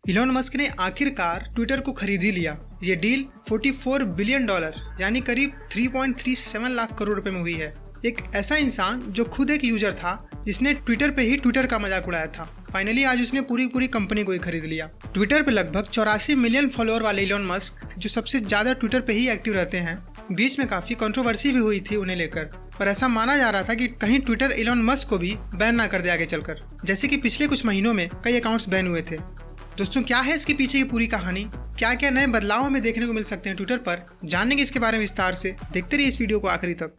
Elon Musk ने आखिरकार Twitter को खरीद ही लिया। ये डील $44 बिलियन यानी करीब 3.37 लाख करोड़ रुपए में हुई है। एक ऐसा इंसान जो खुद एक यूजर था जिसने ट्विटर पे ही ट्विटर का मजाक उड़ाया था, फाइनली आज उसने पूरी कंपनी को ही खरीद लिया। ट्विटर पे लगभग 84 मिलियन फॉलोअर वाले इलॉन मस्क, जो सबसे ज्यादा ट्विटर पे ही एक्टिव रहते हैं, बीच में काफी कंट्रोवर्सी भी हुई थी उन्हें लेकर, पर ऐसा माना जा रहा था कि कहीं ट्विटर इलॉन मस्क को भी बैन ना कर दे आगे चलकर, जैसे कि पिछले कुछ महीनों में कई अकाउंट्स बैन हुए थे। दोस्तों, क्या है इसके पीछे की पूरी कहानी, क्या क्या नए बदलाव हमें देखने को मिल सकते हैं ट्विटर पर, जानेंगे इसके बारे में विस्तार से। देखते रहिए इस वीडियो को आखिरी तक।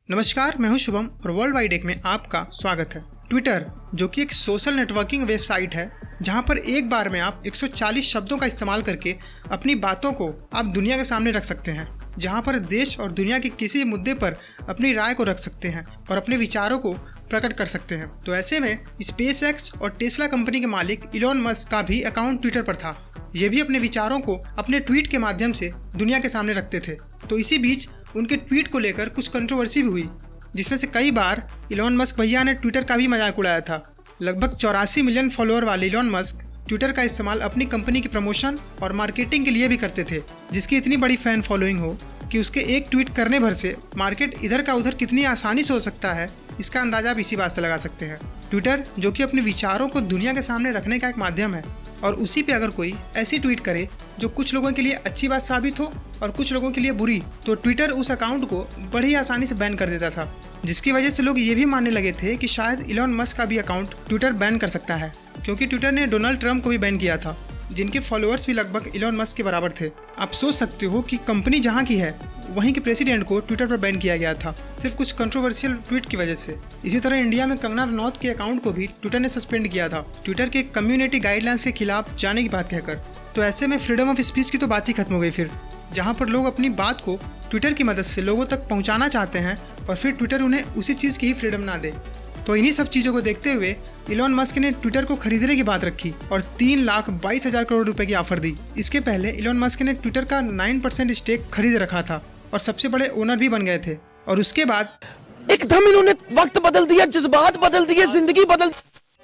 नमस्कार, मैं हूं शुभम और वर्ल्ड वाइड एक में आपका स्वागत है। ट्विटर, जो कि एक सोशल नेटवर्किंग वेबसाइट है जहां पर एक बार में आप 140 शब्दों का इस्तेमाल करके अपनी बातों को आप दुनिया के सामने रख सकते हैं, जहां पर देश और दुनिया के किसी मुद्दे पर अपनी राय को रख सकते हैं और अपने विचारों को प्रकट कर सकते हैं। तो ऐसे में SpaceX और टेस्ला कंपनी के मालिक इलॉन मस्क का भी अकाउंट ट्विटर पर था। ये भी अपने विचारों को अपने ट्वीट के माध्यम से दुनिया के सामने रखते थे। तो इसी बीच उनके ट्वीट को लेकर कुछ कंट्रोवर्सी भी हुई, जिसमें से कई बार इलॉन मस्क भैया ने ट्विटर का भी मजाक उड़ाया था। लगभग 84 मिलियन फॉलोअर वाले इलॉन मस्क ट्विटर का इस्तेमाल अपनी कंपनी के प्रमोशन और मार्केटिंग के लिए भी करते थे, जिसकी इतनी बड़ी फैन फॉलोइंग हो कि उसके एक ट्वीट करने भर से मार्केट इधर का उधर कितनी आसानी से हो सकता है, इसका अंदाजा आप इसी बात से लगा सकते हैं। ट्विटर, जो कि अपने विचारों को दुनिया के सामने रखने का एक माध्यम है, और उसी पे अगर कोई ऐसी ट्वीट करे जो कुछ लोगों के लिए अच्छी बात साबित हो और कुछ लोगों के लिए बुरी, तो ट्विटर उस अकाउंट को बड़ी आसानी से बैन कर देता था, जिसकी वजह से लोग ये भी मानने लगे थे कि शायद इलॉन मस्क का भी अकाउंट ट्विटर बैन कर सकता है, क्योंकि ट्विटर ने डोनाल्ड ट्रंप को भी बैन किया था, जिनके फॉलोअर्स भी लगभग इलॉन मस्क के बराबर थे। आप सोच सकते हो कि कंपनी जहाँ की है वहीं के प्रेसिडेंट को ट्विटर पर बैन किया गया था, सिर्फ कुछ कंट्रोवर्शियल ट्वीट की वजह से। इसी तरह इंडिया में कंगना रनौत के अकाउंट को भी ट्विटर ने सस्पेंड किया था, ट्विटर के कम्युनिटी गाइडलाइंस के खिलाफ जाने की बात कहकर। तो ऐसे में फ्रीडम ऑफ स्पीच की तो बात ही खत्म हो गई फिर, जहाँ पर लोग अपनी बात को ट्विटर की मदद से लोगों तक पहुँचाना चाहते हैं और फिर ट्विटर उन्हें उसी चीज़ की ही फ्रीडम ना दे। तो इन्हीं सब चीज़ों को देखते हुए इलॉन मस्क ने ट्विटर को खरीदने की बात रखी और 3,22,000 करोड़ रुपए की ऑफर दी। इसके पहले इलॉन मस्क ने ट्विटर का 9% स्टेक खरीद रखा था और सबसे बड़े ओनर भी बन गए थे। और उसके बाद एकदम इन्होंने वक्त बदल दिया, जज्बात बदल दिए, जिंदगी बदल।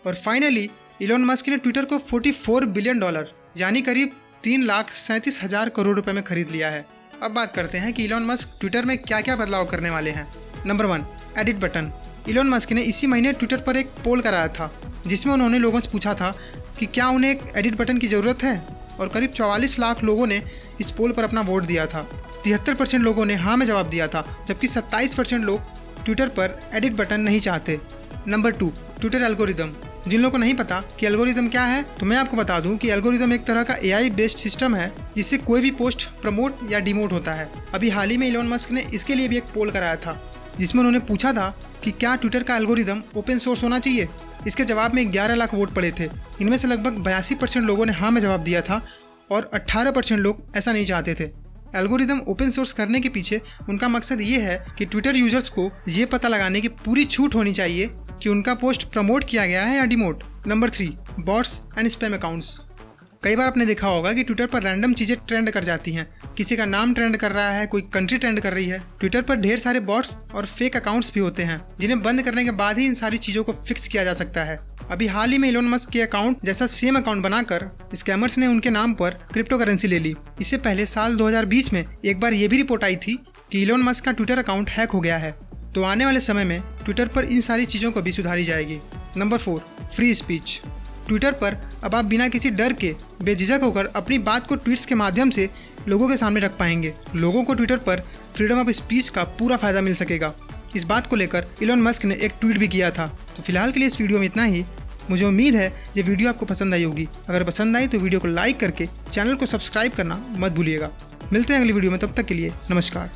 और फाइनली इलॉन मस्क ने ट्विटर को $44 बिलियन यानी करीब 3,37,000 करोड़ रुपए में खरीद लिया है। अब बात करते हैं कि इलॉन मस्क ट्विटर में क्या क्या बदलाव करने वाले हैं। Number 1, edit button. Elon Musk ने इसी महीने ट्विटर पर एक पोल कराया था, जिसमें उन्होंने लोगों से पूछा था कि क्या उन्हें एक एडिट बटन की ज़रूरत है, और करीब 44 लाख लोगों ने इस पोल पर अपना वोट दिया था। 73% लोगों ने हाँ में जवाब दिया था, जबकि 27% लोग ट्विटर पर एडिट बटन नहीं चाहते। Number 2, Twitter algorithm. जिन लोगों को नहीं पता कि एल्गोरिदम क्या है, तो मैं आपको बता दूं कि एल्गोरिदम एक तरह का AI बेस्ड सिस्टम है, जिससे कोई भी पोस्ट प्रमोट या डिमोट होता है। अभी हाल ही में इलॉन मस्क ने इसके लिए भी एक पोल कराया था, जिसमें उन्होंने पूछा था कि क्या ट्विटर का एल्गोरिदम ओपन सोर्स होना चाहिए। इसके जवाब में 11 लाख वोट पड़े थे। इनमें से लगभग 82% लोगों ने हाँ में जवाब दिया था और 18% लोग ऐसा नहीं चाहते थे। एल्गोरिदम ओपन सोर्स करने के पीछे उनका मकसद ये है कि ट्विटर यूजर्स को ये पता लगाने की पूरी छूट होनी चाहिए कि उनका पोस्ट प्रमोट किया गया है या demote. Number 3, bots and spam accounts. कई बार आपने देखा होगा कि ट्विटर पर रैंडम चीज़ें ट्रेंड कर जाती हैं, किसी का नाम ट्रेंड कर रहा है, कोई कंट्री ट्रेंड कर रही है। ट्विटर पर ढेर सारे बॉट्स और फेक अकाउंट्स भी होते हैं, जिन्हें बंद करने के बाद ही इन सारी चीज़ों को फिक्स किया जा सकता है। अभी हाल ही में इलॉन मस्क के अकाउंट जैसा सेम अकाउंट बनाकर स्कैमर्स ने उनके नाम पर क्रिप्टो करेंसी ले ली। इससे पहले साल 2020 में एक बार ये भी रिपोर्ट आई थी कि इलॉन मस्क का ट्विटर अकाउंट हैक हो गया है। तो आने वाले समय में ट्विटर पर इन सारी चीज़ों को भी सुधारी जाएगी। Number 4, free speech. ट्विटर पर अब आप बिना किसी डर के बेझिझक होकर अपनी बात को ट्वीट्स के माध्यम से लोगों के सामने रख पाएंगे। लोगों को ट्विटर पर फ्रीडम ऑफ स्पीच का पूरा फायदा मिल सकेगा। इस बात को लेकर इलॉन मस्क ने एक ट्वीट भी किया था। तो फिलहाल के लिए इस वीडियो में इतना ही। मुझे उम्मीद है ये वीडियो आपको पसंद आई होगी। अगर पसंद आई तो वीडियो को लाइक करके चैनल को सब्सक्राइब करना मत भूलिएगा। मिलते हैं अगली वीडियो में, तब तक के लिए नमस्कार।